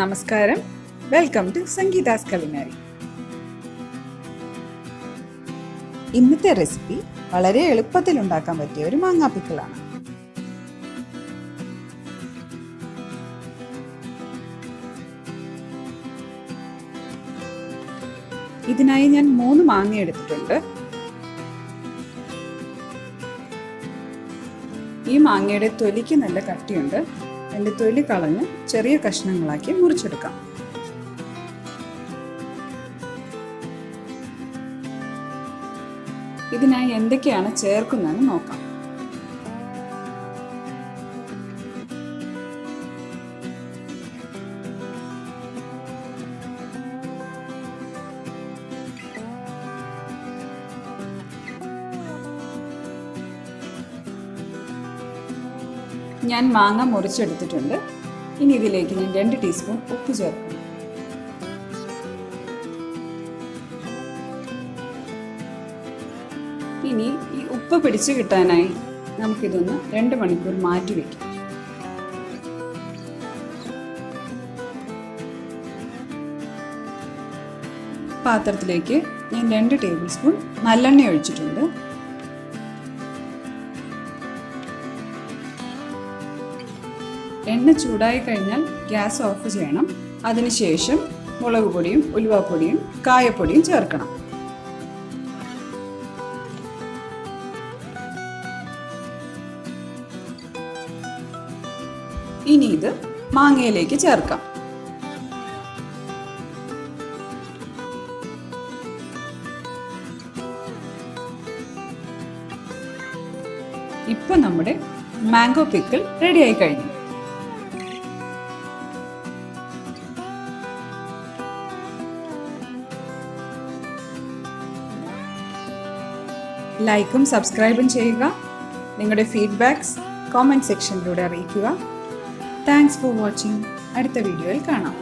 നമസ്കാരം, welcome to സംഗീതാസ് Culinary. ഇന്നത്തെ recipe വളരെ എളുപ്പത്തിൽ ഉണ്ടാക്കാൻ പറ്റിയ ഒരു മാങ്ങാ പിക്കിളാണ്. ഇതിനായി ഞാൻ 3 മാങ്ങ എടുത്തിട്ടുണ്ട്. ഈ മാങ്ങയുടെ തൊലിക്ക് നല്ല കട്ടിയുണ്ട്. അതിൻ്റെ തൊലി കളഞ്ഞ് ചെറിയ കഷ്ണങ്ങളാക്കി മുറിച്ചെടുക്കാം. ഇതിനായി എന്തൊക്കെയാണ് ചേർക്കുന്നതെന്ന് നോക്കാം. ഞാൻ മാങ്ങ മുറിച്ചെടുത്തിട്ടുണ്ട്. ഇനി ഇതിലേക്ക് ഞാൻ 2 ടീസ്പൂൺ ഉപ്പ് ചേർക്കും. ഇനി ഈ ഉപ്പ് പിടിച്ചു കിട്ടാനായി നമുക്കിതൊന്ന് 2 മണിക്കൂർ മാറ്റി വയ്ക്കാം. പാത്രത്തിലേക്ക് ഞാൻ 2 ടേബിൾ സ്പൂൺ നല്ലെണ്ണ ഒഴിച്ചിട്ടുണ്ട്. എണ്ണ ചൂടായി കഴിഞ്ഞാൽ ഗ്യാസ് ഓഫ് ചെയ്യണം. അതിനുശേഷം മുളക് പൊടിയും ഉലുവാപ്പൊടിയും കായപ്പൊടിയും ചേർക്കണം. ഇനി ഇത് മാങ്ങയിലേക്ക് ചേർക്കാം. ഇപ്പൊ നമ്മുടെ മാംഗോ പിക്കിൾ റെഡി ആയി കഴിഞ്ഞു. ലൈക്കും സബ്സ്ക്രൈബും ചെയ്യുക. നിങ്ങളുടെ ഫീഡ്ബാക്ക്സ് കോമെൻറ്റ് സെക്ഷനിലൂടെ അറിയിക്കുക. Thanks for watching. അടുത്ത വീഡിയോയിൽ കാണാം.